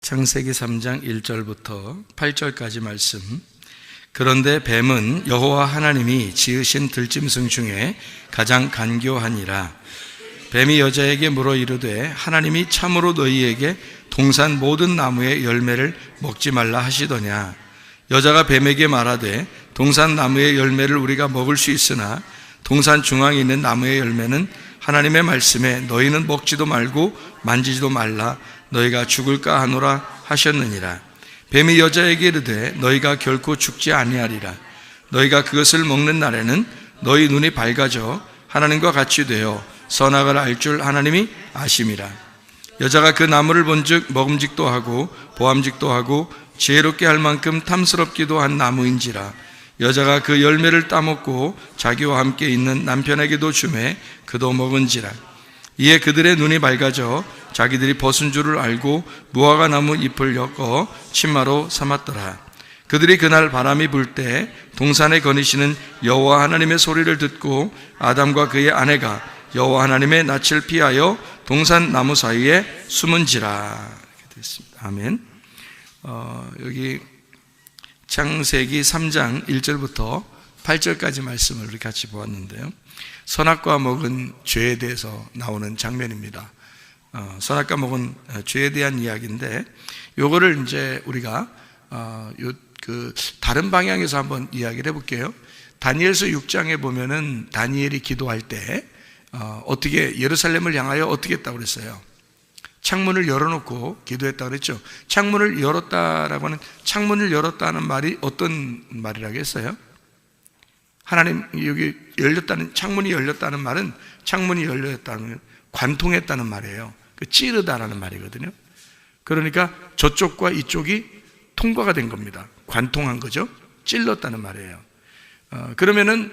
창세기 3장 1절부터 8절까지 말씀. 그런데 뱀은 여호와 하나님이 지으신 들짐승 중에 가장 간교하니라. 뱀이 여자에게 물어 이르되 하나님이 참으로 너희에게 동산 모든 나무의 열매를 먹지 말라 하시더냐. 여자가 뱀에게 말하되 동산 나무의 열매를 우리가 먹을 수 있으나 동산 중앙에 있는 나무의 열매는 하나님의 말씀에 너희는 먹지도 말고 만지지도 말라 너희가 죽을까 하노라 하셨느니라. 뱀이 여자에게 이르되 너희가 결코 죽지 아니하리라. 너희가 그것을 먹는 날에는 너희 눈이 밝아져 하나님과 같이 되어 선악을 알 줄 하나님이 아심이라. 여자가 그 나무를 본즉 먹음직도 하고 보암직도 하고 지혜롭게 할 만큼 탐스럽기도 한 나무인지라. 여자가 그 열매를 따먹고 자기와 함께 있는 남편에게도 주매 그도 먹은지라. 이에 그들의 눈이 밝아져 자기들이 벗은 줄을 알고 무화과 나무 잎을 엮어 치마로 삼았더라. 그들이 그날 바람이 불 때 동산에 거니시는 여호와 하나님의 소리를 듣고 아담과 그의 아내가 여호와 하나님의 낯을 피하여 동산 나무 사이에 숨은지라. 이렇게 됐습니다. 아멘. 여기 창세기 3장 1절부터 8절까지 말씀을 우리 같이 보았는데요. 선악과 먹은 죄에 대해서 나오는 장면입니다. 선악과 먹은 죄에 대한 이야기인데, 요거를 이제 우리가 다른 방향에서 한번 이야기를 해볼게요. 다니엘서 6장에 보면은 다니엘이 기도할 때 어떻게 예루살렘을 향하여 어떻게 했다고 그랬어요? 창문을 열어놓고 기도했다고 그랬죠. 창문을 열었다라고 하는, 창문을 열었다는 말이 어떤 말이라고 했어요? 하나님, 여기 열렸다는, 창문이 열렸다는 말은, 창문이 열렸다는, 관통했다는 말이에요. 찌르다라는 말이거든요. 그러니까 저쪽과 이쪽이 통과가 된 겁니다. 관통한 거죠. 찔렀다는 말이에요. 그러면은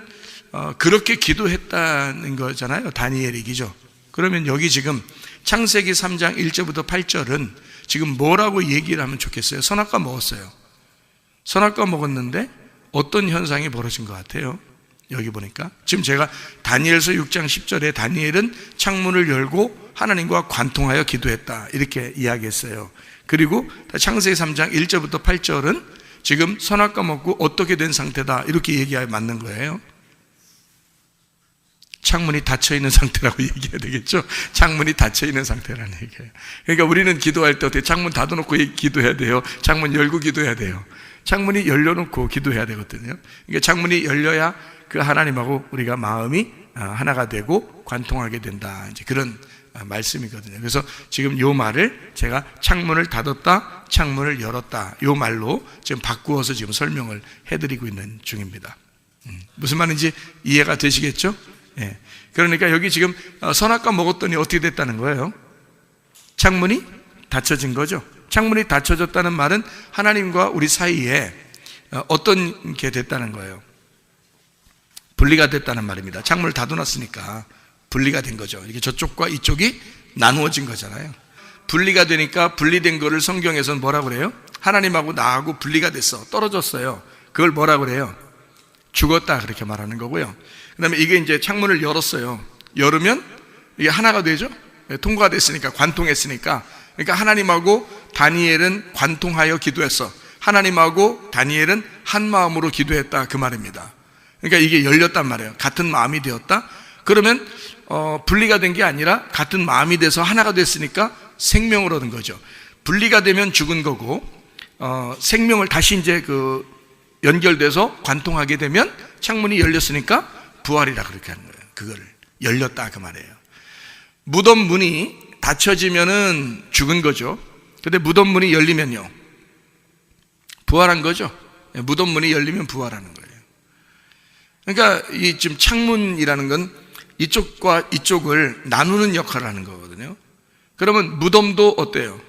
그렇게 기도했다는 거잖아요. 다니엘이, 그죠? 그러면 여기 지금 창세기 3장 1절부터 8절은 지금 뭐라고 얘기를 하면 좋겠어요? 선악과 먹었어요. 선악과 먹었는데 어떤 현상이 벌어진 것 같아요? 여기 보니까 지금 제가 다니엘서 6장 10절에 다니엘은 창문을 열고 하나님과 관통하여 기도했다 이렇게 이야기했어요. 그리고 창세기 3장 1절부터 8절은 지금 선악과 먹고 어떻게 된 상태다 이렇게 얘기하면 맞는 거예요. 창문이 닫혀있는 상태라고 얘기해야 되겠죠. 창문이 닫혀있는 상태라는 얘기예요. 그러니까 우리는 기도할 때 어떻게 창문 닫아놓고 기도해야 돼요? 창문 열고 기도해야 돼요? 창문이 열려놓고 기도해야 되거든요. 그러니까 창문이 열려야 그 하나님하고 우리가 마음이 하나가 되고 관통하게 된다, 이제 그런 말씀이거든요. 그래서 지금 요 말을 제가 창문을 닫았다, 창문을 열었다, 요 말로 지금 바꾸어서 지금 설명을 해드리고 있는 중입니다. 무슨 말인지 이해가 되시겠죠? 예. 그러니까 여기 지금 선악과 먹었더니 어떻게 됐다는 거예요? 창문이 닫혀진 거죠. 창문이 닫혀졌다는 말은 하나님과 우리 사이에 어떤 게 됐다는 거예요? 분리가 됐다는 말입니다. 창문을 닫아놨으니까 분리가 된 거죠. 이렇게 저쪽과 이쪽이 나누어진 거잖아요. 분리가 되니까 분리된 거를 성경에서는 뭐라고 그래요? 하나님하고 나하고 분리가 됐어, 떨어졌어요. 그걸 뭐라고 그래요? 죽었다, 그렇게 말하는 거고요. 그 다음에 이게 이제 창문을 열었어요. 열으면 이게 하나가 되죠. 통과가 됐으니까, 관통했으니까. 그러니까 하나님하고 다니엘은 관통하여 기도했어. 하나님하고 다니엘은 한 마음으로 기도했다, 그 말입니다. 그러니까 이게 열렸단 말이에요. 같은 마음이 되었다. 그러면 분리가 된 게 아니라 같은 마음이 돼서 하나가 됐으니까 생명을 얻은 거죠. 분리가 되면 죽은 거고, 생명을 다시 이제 연결돼서 관통하게 되면 창문이 열렸으니까 부활이라 그렇게 하는 거예요. 그거를 열렸다, 그 말이에요. 무덤 문이 닫혀지면은 죽은 거죠. 근데 무덤 문이 열리면요, 부활한 거죠. 무덤 문이 열리면 부활하는 거예요. 그러니까 이 지금 창문이라는 건 이쪽과 이쪽을 나누는 역할을 하는 거거든요. 그러면 무덤도 어때요?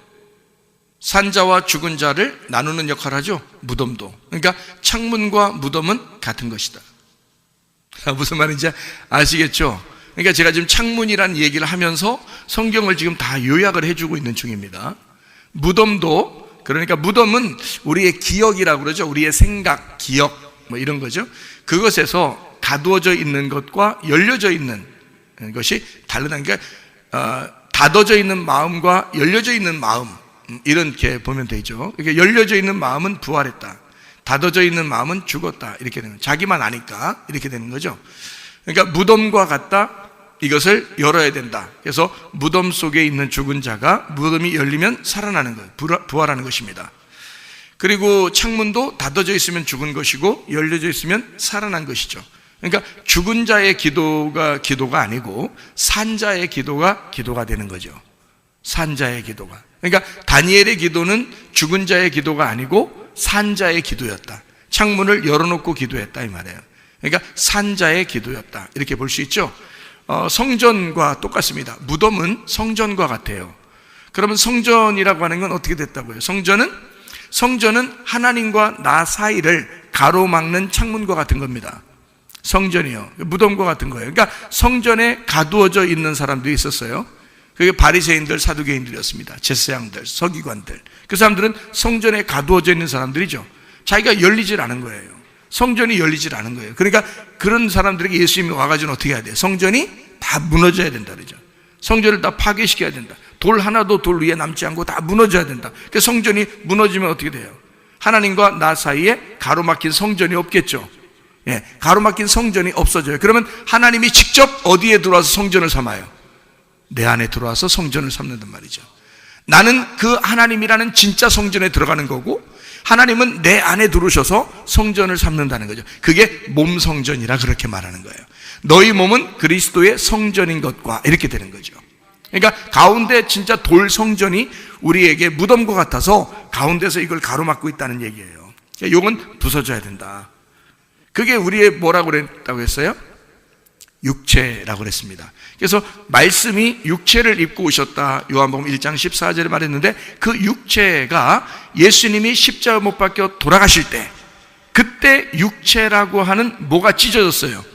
산자와 죽은 자를 나누는 역할을 하죠. 무덤도. 그러니까 창문과 무덤은 같은 것이다. 무슨 말인지 아시겠죠? 그러니까 제가 지금 창문이라는 얘기를 하면서 성경을 지금 다 요약을 해주고 있는 중입니다. 무덤도, 그러니까 무덤은 우리의 기억이라고 그러죠. 우리의 생각, 기억 뭐 이런 거죠. 그것에서 가두어져 있는 것과 열려져 있는 것이 다르다는 게, 닫아져 있는 마음과 열려져 있는 마음, 이렇게 보면 되죠. 이렇게 열려져 있는 마음은 부활했다, 닫아져 있는 마음은 죽었다, 이렇게 되는 거죠. 자기만 아니까 이렇게 되는 거죠. 그러니까 무덤과 같다, 이것을 열어야 된다. 그래서 무덤 속에 있는 죽은 자가 무덤이 열리면 살아나는 거예요. 부활하는 것입니다. 그리고 창문도 닫아져 있으면 죽은 것이고 열려져 있으면 살아난 것이죠. 그러니까 죽은 자의 기도가 아니고 산 자의 기도가 되는 거죠. 산 자의 기도가. 그러니까 다니엘의 기도는 죽은 자의 기도가 아니고 산 자의 기도였다. 창문을 열어놓고 기도했다, 이 말이에요. 그러니까 산 자의 기도였다, 이렇게 볼 수 있죠. 성전과 똑같습니다. 무덤은 성전과 같아요. 그러면 성전이라고 하는 건 어떻게 됐다고요? 성전은 하나님과 나 사이를 가로막는 창문과 같은 겁니다. 성전이요, 무덤과 같은 거예요. 그러니까 성전에 가두어져 있는 사람들이 있었어요. 그게 바리새인들, 사두개인들이었습니다. 제사장들, 서기관들. 그 사람들은 성전에 가두어져 있는 사람들이죠. 자기가 열리질 않은 거예요. 성전이 열리질 않은 거예요. 그러니까 그런 사람들에게 예수님이 와가지고 어떻게 해야 돼요? 성전이 다 무너져야 된다 그러죠. 성전을 다 파괴시켜야 된다. 돌 하나도 돌 위에 남지 않고 다 무너져야 된다. 그 성전이 무너지면 어떻게 돼요? 하나님과 나 사이에 가로막힌 성전이 없겠죠. 예, 가로막힌 성전이 없어져요. 그러면 하나님이 직접 어디에 들어와서 성전을 삼아요? 내 안에 들어와서 성전을 삼는단 말이죠. 나는 그 하나님이라는 진짜 성전에 들어가는 거고, 하나님은 내 안에 들어오셔서 성전을 삼는다는 거죠. 그게 몸 성전이라 그렇게 말하는 거예요. 너희 몸은 그리스도의 성전인 것과, 이렇게 되는 거죠. 그러니까 가운데 진짜 돌 성전이 우리에게 무덤과 같아서 가운데서 이걸 가로막고 있다는 얘기예요. 이건 부서져야 된다. 그게 우리의 뭐라고 그랬다고 했어요? 육체라고 그랬습니다. 그래서 말씀이 육체를 입고 오셨다, 요한복음 1장 14절에 말했는데, 그 육체가 예수님이 십자가 못 박혀 돌아가실 때, 그때 육체라고 하는 뭐가 찢어졌어요?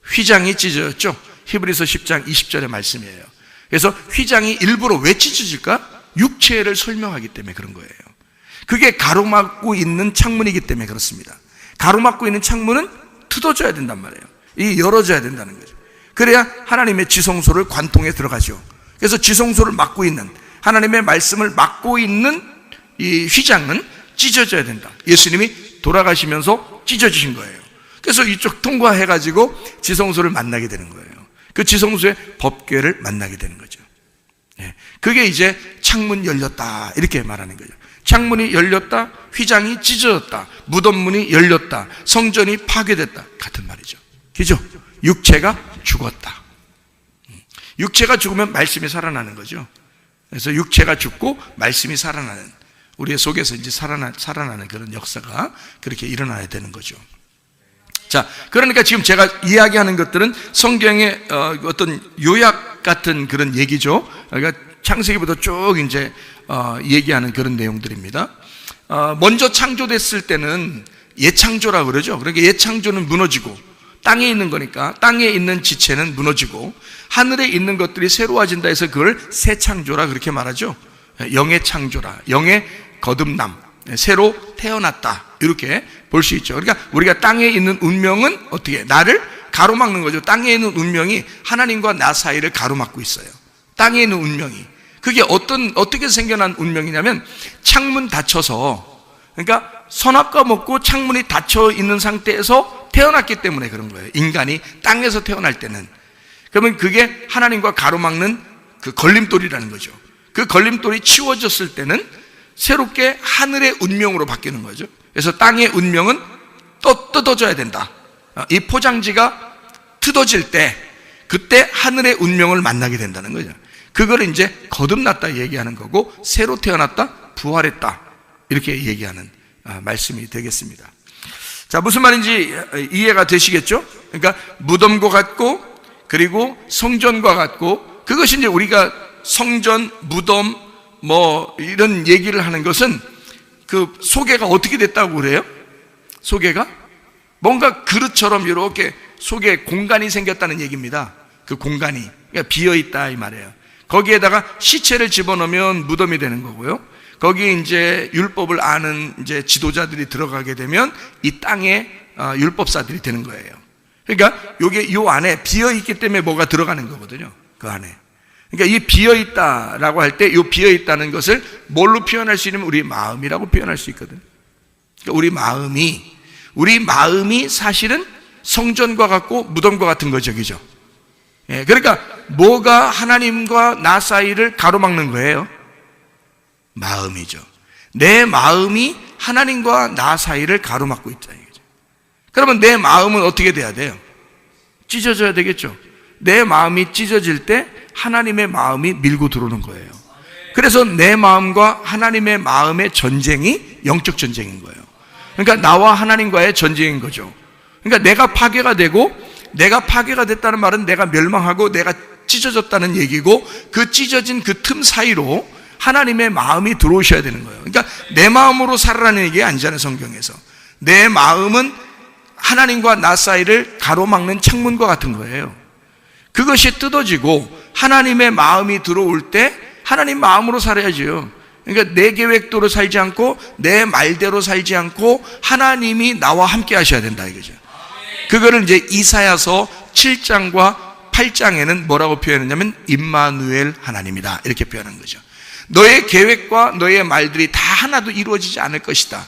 휘장이 찢어졌죠. 히브리서 10장 20절의 말씀이에요. 그래서 휘장이 일부러 왜 찢어질까? 육체를 설명하기 때문에 그런 거예요. 그게 가로막고 있는 창문이기 때문에 그렇습니다. 가로막고 있는 창문은 뜯어져야 된단 말이에요. 이 열어져야 된다는 거죠. 그래야 하나님의 지성소를 관통해 들어가죠. 그래서 지성소를 막고 있는, 하나님의 말씀을 막고 있는 이 휘장은 찢어져야 된다. 예수님이 돌아가시면서 찢어지신 거예요. 그래서 이쪽 통과해가지고 지성소를 만나게 되는 거예요. 그 지성소의 법궤를 만나게 되는 거죠. 그게 이제 창문 열렸다, 이렇게 말하는 거죠. 창문이 열렸다, 휘장이 찢어졌다, 무덤문이 열렸다, 성전이 파괴됐다, 같은 말이죠. 그죠? 육체가 죽었다. 육체가 죽으면 말씀이 살아나는 거죠. 그래서 육체가 죽고 말씀이 살아나는, 우리의 속에서 이제 살아나는 그런 역사가 그렇게 일어나야 되는 거죠. 자, 그러니까 지금 제가 이야기하는 것들은 성경의 어떤 요약 같은 그런 얘기죠. 그러니까 창세기부터 쭉 이제 얘기하는 그런 내용들입니다. 먼저 창조됐을 때는 예창조라고 그러죠. 그러니까 예창조는 무너지고, 땅에 있는 거니까 땅에 있는 지체는 무너지고, 하늘에 있는 것들이 새로워진다 해서 그걸 새 창조라 그렇게 말하죠. 영의 창조라, 영의 거듭남, 새로 태어났다, 이렇게 볼 수 있죠. 그러니까 우리가 땅에 있는 운명은 어떻게, 나를 가로막는 거죠. 땅에 있는 운명이 하나님과 나 사이를 가로막고 있어요. 땅에 있는 운명이. 그게 어떻게 생겨난 운명이냐면, 창문 닫혀서, 그러니까 선악과 먹고 창문이 닫혀 있는 상태에서 태어났기 때문에 그런 거예요. 인간이 땅에서 태어날 때는. 그러면 그게 하나님과 가로막는 그 걸림돌이라는 거죠. 그 걸림돌이 치워졌을 때는 새롭게 하늘의 운명으로 바뀌는 거죠. 그래서 땅의 운명은 또 뜯어져야 된다. 이 포장지가 뜯어질 때, 그때 하늘의 운명을 만나게 된다는 거죠. 그걸 이제 거듭났다 얘기하는 거고, 새로 태어났다, 부활했다, 이렇게 얘기하는 말씀이 되겠습니다. 자, 무슨 말인지 이해가 되시겠죠? 그러니까 무덤과 같고, 그리고 성전과 같고, 그것이 이제 우리가 성전, 무덤, 이런 얘기를 하는 것은 그 소개가 어떻게 됐다고 그래요? 소개가? 뭔가 그릇처럼 이렇게 속에 공간이 생겼다는 얘기입니다. 그 공간이. 그러니까 비어있다, 이 말이에요. 거기에다가 시체를 집어넣으면 무덤이 되는 거고요. 거기에 이제 율법을 아는 이제 지도자들이 들어가게 되면 이 땅에 율법사들이 되는 거예요. 그러니까 요게 요 안에 비어있기 때문에 뭐가 들어가는 거거든요. 그 안에. 그러니까 이 비어있다라고 할 때 이 비어있다는 것을 뭘로 표현할 수 있냐면 우리 마음이라고 표현할 수 있거든. 그러니까 우리 마음이 사실은 성전과 같고 무덤과 같은 거죠, 그죠? 예, 그러니까 뭐가 하나님과 나 사이를 가로막는 거예요? 마음이죠. 내 마음이 하나님과 나 사이를 가로막고 있다 이거죠. 그러면 내 마음은 어떻게 돼야 돼요? 찢어져야 되겠죠. 내 마음이 찢어질 때 하나님의 마음이 밀고 들어오는 거예요. 그래서 내 마음과 하나님의 마음의 전쟁이 영적 전쟁인 거예요. 그러니까 나와 하나님과의 전쟁인 거죠. 그러니까 내가 파괴가 되고, 내가 파괴가 됐다는 말은 내가 멸망하고 내가 찢어졌다는 얘기고, 그 찢어진 그 틈 사이로 하나님의 마음이 들어오셔야 되는 거예요. 그러니까 내 마음으로 살아라는 얘기 아니잖아요, 성경에서. 내 마음은 하나님과 나 사이를 가로막는 창문과 같은 거예요. 그것이 뜯어지고 하나님의 마음이 들어올 때 하나님 마음으로 살아야죠. 그러니까 내 계획대로 살지 않고 내 말대로 살지 않고 하나님이 나와 함께 하셔야 된다 이거죠. 그거를 이제 이사야서 7장과 8장에는 뭐라고 표현했냐면 임마누엘 하나님이다 이렇게 표현한 거죠. 너의 계획과 너의 말들이 다 하나도 이루어지지 않을 것이다.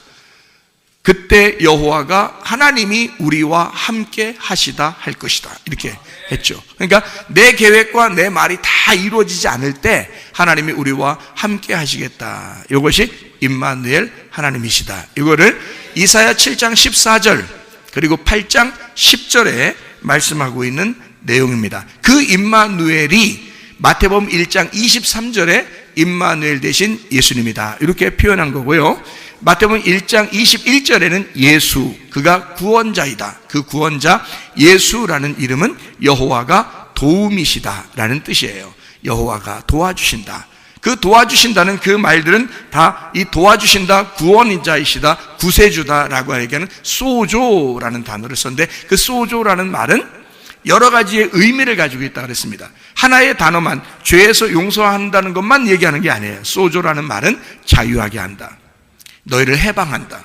그때 여호와가 하나님이 우리와 함께 하시다 할 것이다 이렇게 했죠. 그러니까 내 계획과 내 말이 다 이루어지지 않을 때 하나님이 우리와 함께 하시겠다. 이것이 임마누엘 하나님이시다. 이거를 이사야 7장 14절 그리고 8장 10절에 말씀하고 있는 내용입니다. 그 임마누엘이 마태복음 1장 23절에 임마누엘 대신 예수님이다 이렇게 표현한 거고요. 마태복음 1장 21절에는 예수, 그가 구원자이다. 그 구원자 예수라는 이름은 여호와가 도움이시다라는 뜻이에요. 여호와가 도와주신다. 그 도와주신다는 그 말들은 다 이 도와주신다, 구원자이시다, 구세주다라고 얘기하는 소조라는 단어를 썼는데, 그 소조라는 말은 여러 가지의 의미를 가지고 있다고 그랬습니다. 하나의 단어만, 죄에서 용서한다는 것만 얘기하는 게 아니에요. 소조라는 말은 자유하게 한다, 너희를 해방한다,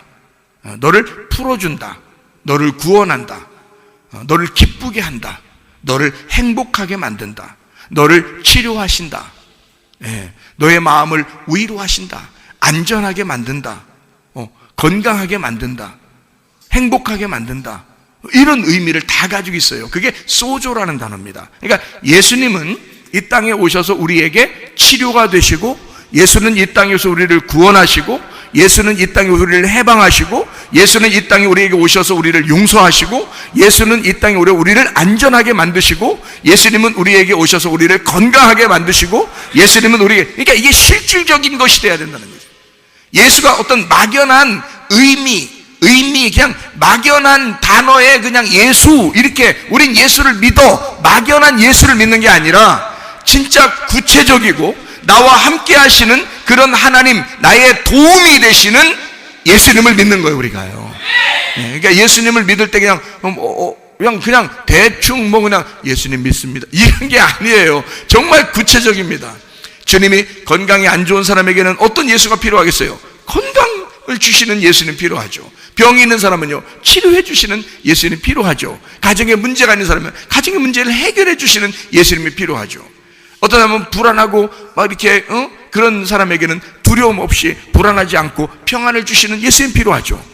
너를 풀어준다, 너를 구원한다, 너를 기쁘게 한다, 너를 행복하게 만든다, 너를 치료하신다, 너의 마음을 위로하신다, 안전하게 만든다, 건강하게 만든다, 행복하게 만든다, 이런 의미를 다 가지고 있어요. 그게 소조라는 단어입니다. 그러니까 예수님은 이 땅에 오셔서 우리에게 치료가 되시고, 예수는 이 땅에서 우리를 구원하시고, 예수는 이 땅에 우리를 해방하시고, 예수는 이 땅에 우리에게 오셔서 우리를 용서하시고, 예수는 이 땅에 우리를 안전하게 만드시고, 예수님은 우리에게 오셔서 우리를 건강하게 만드시고, 예수님은 그러니까 이게 실질적인 것이 돼야 된다는 거죠. 예수가 어떤 막연한 의미, 그냥 막연한 단어에 그냥 예수, 이렇게 우린 예수를 믿어, 막연한 예수를 믿는 게 아니라 진짜 구체적이고 나와 함께 하시는 그런 하나님, 나의 도움이 되시는 예수님을 믿는 거예요, 우리가요. 그러니까 예수님을 믿을 때 그냥 대충 그냥 예수님 믿습니다, 이런 게 아니에요. 정말 구체적입니다. 주님이 건강이 안 좋은 사람에게는 어떤 예수가 필요하겠어요? 건강을 주시는 예수님 필요하죠. 병이 있는 사람은요, 치료해 주시는 예수님 필요하죠. 가정에 문제가 있는 사람은 가정의 문제를 해결해 주시는 예수님이 필요하죠. 어떤 사람은 불안하고 막 이렇게 그런 사람에게는 두려움 없이 불안하지 않고 평안을 주시는 예수님 필요하죠.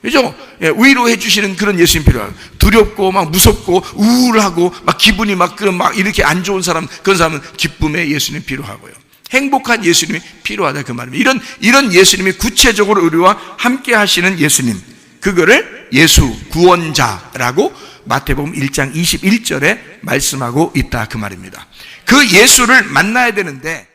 그죠? 위로해 주시는 그런 예수님 필요하고, 두렵고 막 무섭고 우울하고 막 기분이 막 이렇게 안 좋은 사람, 그런 사람은 기쁨의 예수님 필요하고요. 행복한 예수님이 필요하다 그 말입니다. 이런 예수님이 구체적으로 우리와 함께 하시는 예수님, 그거를 예수 구원자라고 마태복음 1장 21절에 말씀하고 있다 그 말입니다. 그 예수를 만나야 되는데